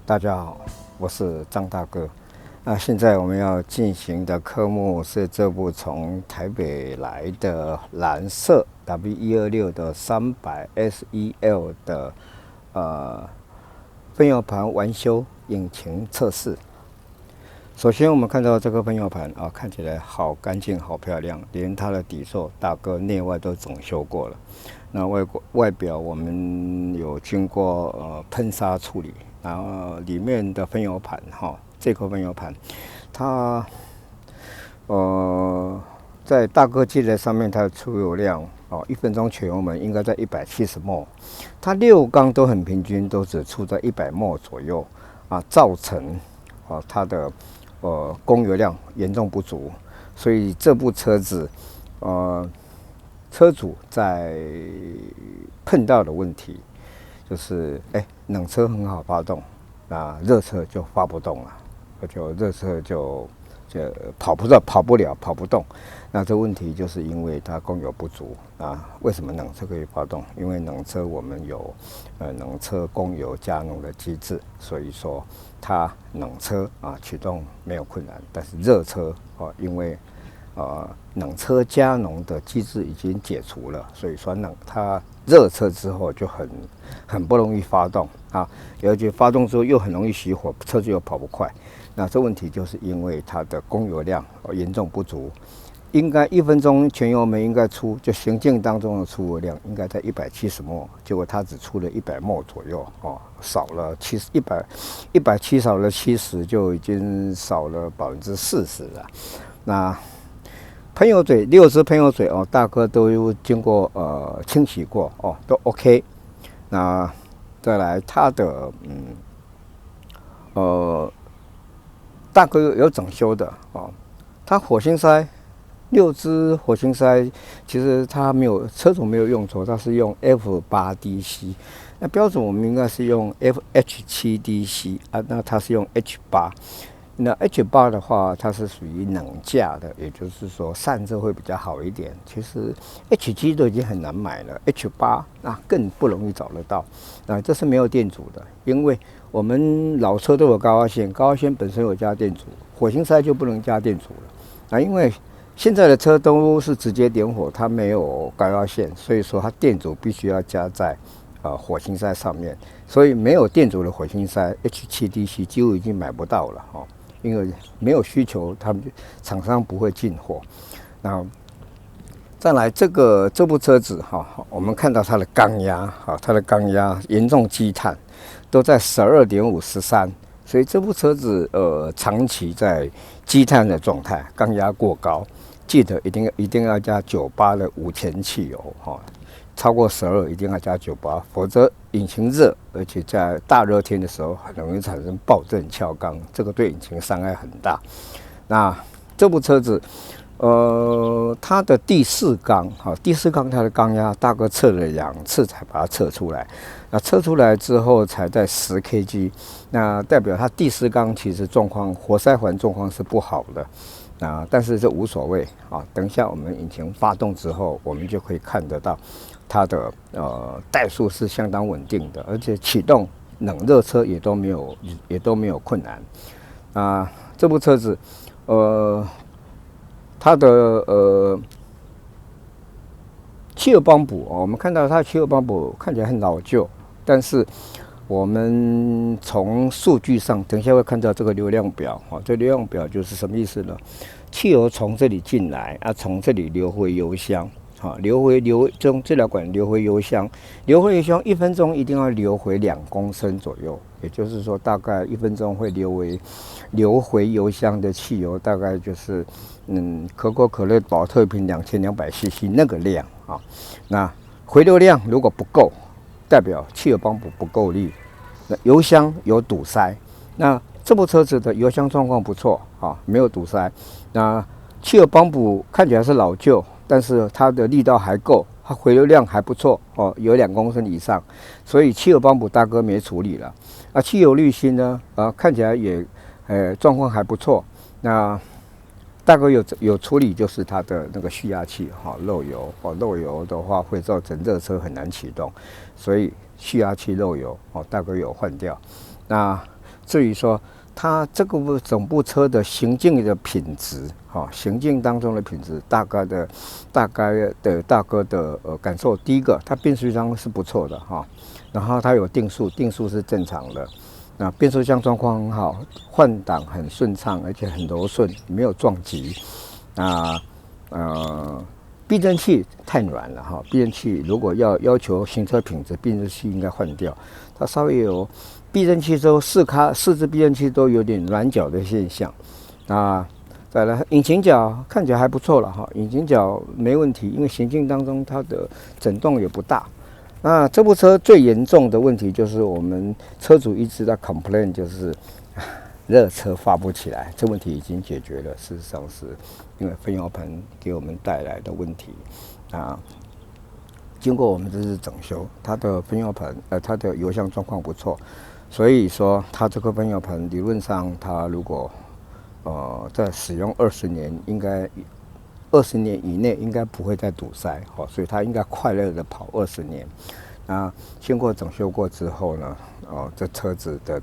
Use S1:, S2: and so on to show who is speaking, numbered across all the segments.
S1: 大家好，我是张大哥。现在我们要进行的科目是这部从台北来的蓝色 W126的300 SEL 的分油盘完修引擎测试。首先，我们看到这个分油盘啊，看起来好干净、好漂亮，连它的底座大哥内外都整修过了。那外表我们有经过喷砂处理，然后里面的分油盘这颗分油盘，它在大哥记载上面它的出油量1分钟全油门应该在170 ml， 它6缸都很平均，都只出在100 ml 左右造成它的供油量严重不足，所以这部车子车主在碰到的问题就是冷车很好发动，热车就发不动了，热车就跑不动。那这问题就是因为它供油不足为什么冷车可以发动？因为冷车我们有冷车供油加浓的机制，所以说它冷车启动没有困难。但是热车因为冷车加浓的机制已经解除了，所以说它热车之后就很不容易发动而且发动之后又很容易熄火，车子又跑不快。那这问题就是因为它的供油量严重不足，应该1分钟全油门应该就行进当中的出油量应该在170 ml， 结果它只出了100 ml 左右少了170少了70，就已经少了40%了。那喷油嘴6支喷油嘴大哥都经过清洗过都 OK。那再来它的大哥有整修的它火星塞6支火星塞，其实它车主没有用错，它是用 F8DC。那标准我们应该是用 FH7DC 啊，那它是用 H8。那 H8的话，它是属于冷价的，也就是说散热会比较好一点。其实 H7都已经很难买了，H8那更不容易找得到。那这是没有电阻的，因为我们老车都有高压线，高压线本身有加电阻，火星塞就不能加电阻了。那因为现在的车都是直接点火，它没有高压线，所以说它电阻必须要加在火星塞上面。所以没有电阻的火星塞 H7DC 几乎已经买不到了哈。因为没有需求，他们厂商不会进货。那再来这部车子哈，我们看到它的缸压哈，它的缸压严重积碳，都在12.5、13，所以这部车子长期在积碳的状态，缸压过高，记得一定要加98的无铅汽油哈。超过12一定要加98，否则引擎热，而且在大热天的时候很容易产生爆震翘缸，这个对引擎伤害很大。那这部车子，它的第四缸，第四缸它的缸压大概测了2次才把它测出来。那测出来之后才在10 kg， 那代表它第四缸其实状况，活塞环状况是不好的。但是这无所谓啊，等一下我们引擎发动之后，我们就可以看得到。它的怠速是相当稳定的，而且启动冷热车也都没有困难。这部车子，它的汽油帮补，我们看到它的汽油帮补看起来很老旧，但是我们从数据上，等一下会看到这个流量表啊，这流量表就是什么意思呢？汽油从这里进来啊，从这里流回油箱。好，从治疗管流回油箱，1分钟一定要流回2公升左右，也就是说大概1分钟会流回油箱的汽油大概就是可口可乐保特瓶2200cc 那个量啊。那回流量如果不够，代表汽油帮补不够力，那油箱有堵塞。那这部车子的油箱状况不错啊，没有堵塞。那汽油帮补看起来是老旧。但是它的力道还够，它回流量还不错哦，有2公升以上，所以汽油帮补大哥没处理了。汽油滤芯呢，看起来也状况还不错。那大哥有处理，就是它的那个蓄压器漏油漏油的话会造成热车很难启动，所以蓄压器漏油大哥有换掉。那至于说它这个整部车的行进的品质，行进当中的品质，大哥的感受，第一个，它变速箱是不错的哈，然后它有定速是正常的，那变速箱状况很好，换挡很顺畅，而且很柔顺，没有撞击。避震器太软了哈，避震器如果要求行车品质，避震器应该换掉，它稍微有。避震器都4支避震器都有点软脚的现象。再来引擎角看起来还不错了哈，引擎角没问题，因为行进当中它的震动也不大。那这部车最严重的问题就是我们车主一直在 complain， 就是热车发不起来，这问题已经解决了。事实上是因为分油盘给我们带来的问题经过我们这次整修，它的分油盘它的油箱状况不错。所以说，它这个分油盘理论上，它如果在使用20年，应该20年以内应该不会再堵塞，所以它应该快乐的跑20年。那经过整修过之后呢，这车子的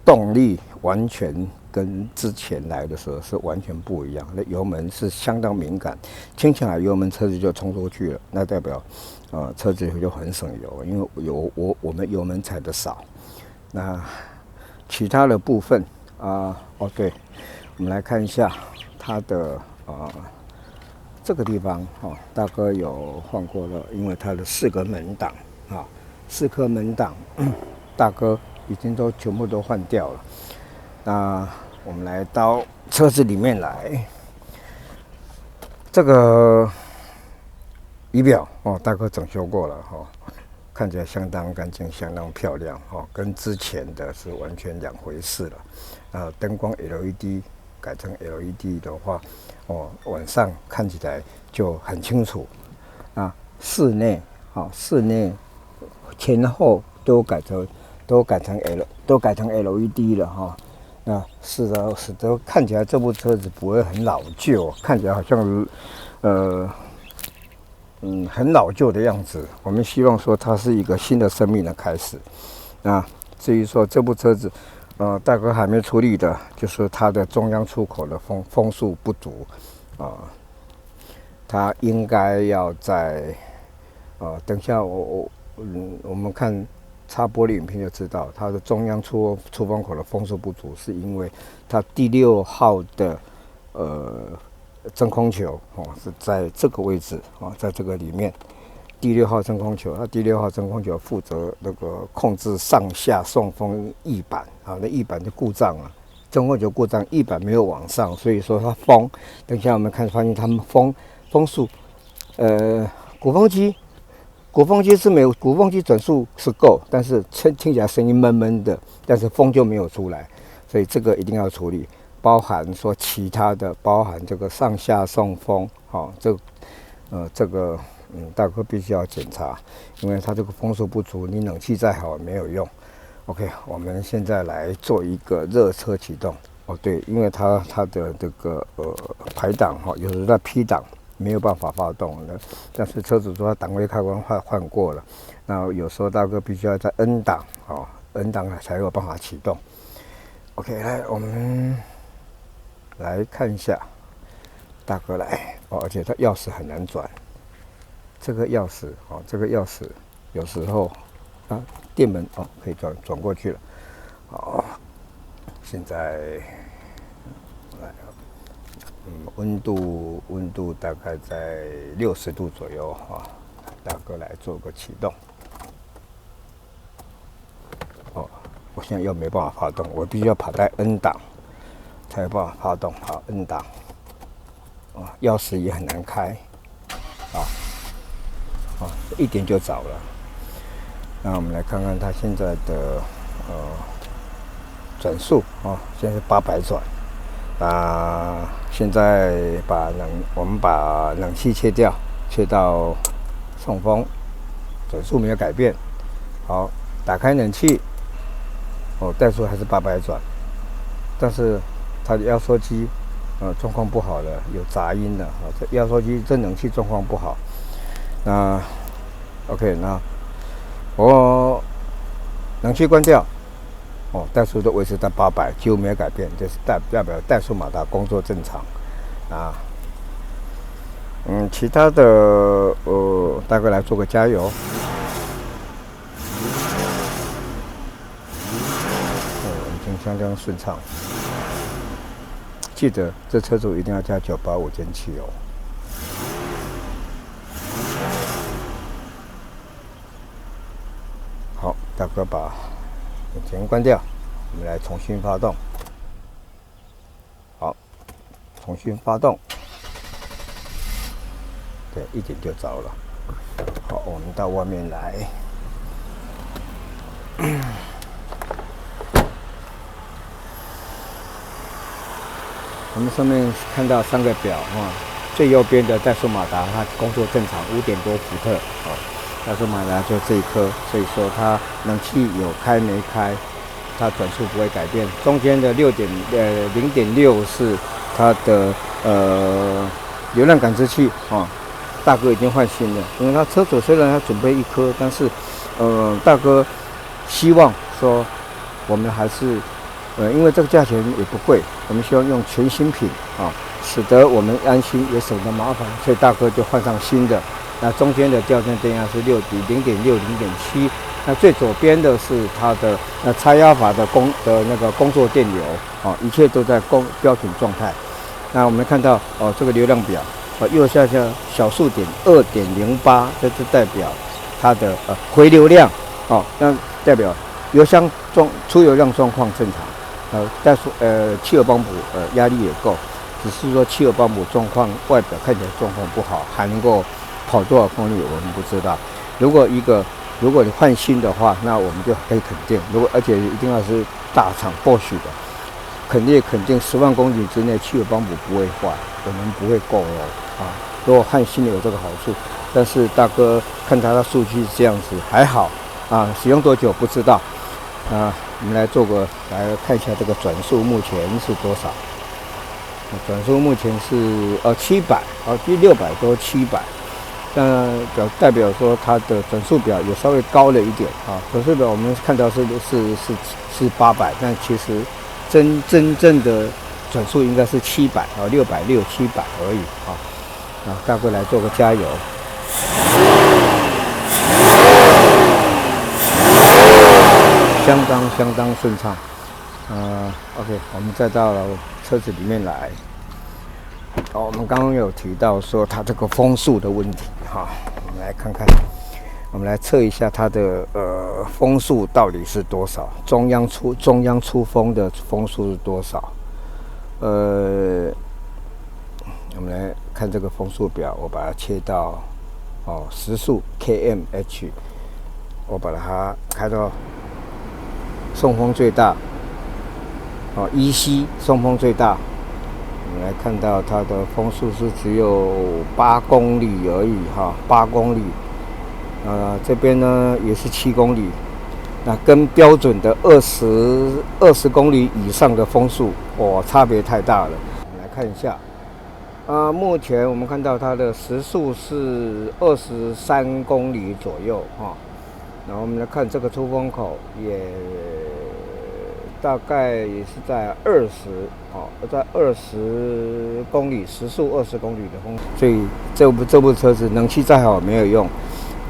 S1: 动力完全跟之前来的时候是完全不一样，那油门是相当敏感，轻轻来油门车子就冲出去了，那代表车子就很省油，因为我们油门踩得少。那其他的部分对，我们来看一下它的这个地方大哥有换过了，因为它的4个门档4颗门档，大哥已经都全部都换掉了。那我们来到车子里面来，这个仪表大哥整修过了看起来相当干净，相当漂亮跟之前的是完全2回事了。灯光 LED 改成 LED 的话，晚上看起来就很清楚。室内前后都改成 LED 了哈。那使得看起来这部车子不会很老旧，看起来好像很老旧的样子。我们希望说它是一个新的生命的开始。那至于说这部车子，大哥还没处理的，就是它的中央出口的风速不足它应该要在等一下我们看插玻璃影片就知道，它的中央出风口的风速不足，是因为它第6号的真空球是在这个位置在这个里面。第6号真空球，它第6号真空球负责那个控制上下送风翼板那翼板就故障了，真空球故障，翼板没有往上，所以说它风，等一下我们发现它们风速，鼓风机是没有，鼓风机转速是够，但是听起来声音闷闷的，但是风就没有出来，所以这个一定要处理，包含说其他的，包含这个上下送风，这个大哥必须要检查，因为它这个风速不足，你冷气再好也没有用。OK， 我们现在来做一个热车启动。对，因为它的这个排档有时候在 P 档没有办法发动的，但是车主说他档位开关换过了，那有时候大哥必须要在 N 档N 档才有办法启动。OK， 来我们来看一下，大哥来而且它钥匙很难转。这个钥匙有时候电门可以转过去了。现在来温度大概在60度左右大哥来做个启动。我现在又没办法发动，我必须要跑在 N 档才有办法发动。好 ，N 档钥匙也很难开一点就着了。那我们来看看它现在的转速现在是800转。那现在我们把冷气切掉，切到送风，转速没有改变。好，打开冷气，怠速还是800转，但是它的压缩机状况不好了，有杂音的这压缩机这冷气状况不好。那 OK， 那我冷气关掉，怠速都维持在800，几乎没有改变，这是代表怠速马达工作正常其他的大概来做个加油。已经相当顺畅。记得这车主一定要加985减汽油。好，大哥把引擎关掉，我们来重新发动。好，重新发动，对，一点就着了。好，我们到外面来。我们上面看到3个表最右边的怠速马达它工作正常，5点多伏特怠速马达就这一颗，所以说它冷气有开没开，它转速不会改变。中间的0.6是它的流量感知器大哥已经换新了，因为他车主虽然要准备1颗，但是大哥希望说我们还是因为这个价钱也不贵，我们希望用全新品使得我们安心也省得麻烦，所以大哥就换上新的。那中间的调正电压是0.6、0.7，那最左边的是它的拆压阀的那个工作电流一切都在标准状态。那我们看到这个流量表右下角小数点2.08，这是代表它的回流量那代表油箱出油量状况正常。汽油泵补压力也够，只是说汽油泵补状况外表看起来状况不好，还能够跑多少公里我们不知道。如果你换新的话，那我们就可以肯定，而且一定要是大厂 Bosch 的，肯定10万公里之内汽油泵补不会坏，我们不会够如果换新的有这个好处，但是大哥看他的数据是这样子还好使用多久不知道。我们来看一下这个转速目前是多少。转速目前是700，比600多700。那代表说它的转速表有稍微高了一点转速表我们看到是800，但其实真正的转速应该是700，660、700而已大概来做个加油。相当顺畅。OK， 我们再到车子里面来。我们刚刚有提到说它这个风速的问题我们来看看，我们来测一下它的风速到底是多少，中央出风的风速是多少？我们来看这个风速表，我把它切到时速 kmh， 我把它开到送风最大，EC 送风最大。我们来看到它的风速是只有8公里而已8公里。这边呢也是7公里，那跟标准的20公里以上的风速，差别太大了。我们来看一下，目前我们看到它的时速是23公里左右然后我们来看这个出风口也大概也是在在20公里，时速20公里的风，所以这部车子冷气再好没有用，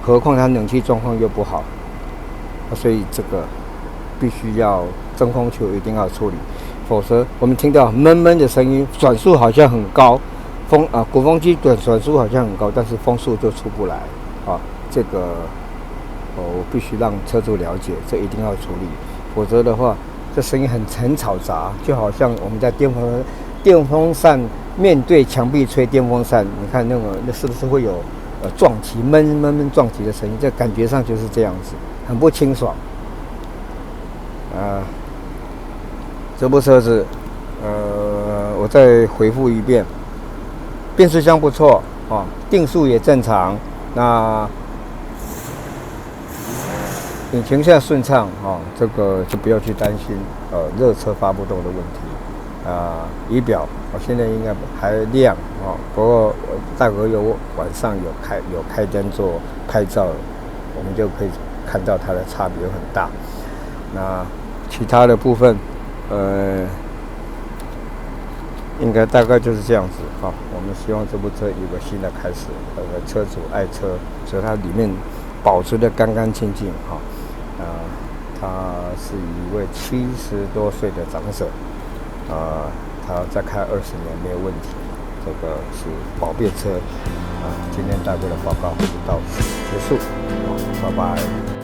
S1: 何况它冷气状况又不好，所以这个必须要真空球一定要处理，否则我们听到闷闷的声音，转速好像很高，鼓风机转速好像很高，但是风速就出不来这个我必须让车主了解，这一定要处理，否则的话。这声音很嘈杂，就好像我们在电风扇面对墙壁吹电风扇，你看那是不是会有撞击闷撞击的声音？这感觉上就是这样子，很不清爽。这部车子，我再回复一遍，变速箱不错定速也正常，那。引擎现在顺畅这个就不要去担心热车发不动的问题仪表我现在应该还亮不过待会晚上有开灯做拍照，我们就可以看到它的差别很大。那其他的部分应该大概就是这样子我们希望这部车有个新的开始，车主爱车，所以它里面保持得干干净净他是一位70多岁的长者他再开20年没有问题，这个是宝贝车今天带回的报告就到此结束拜拜。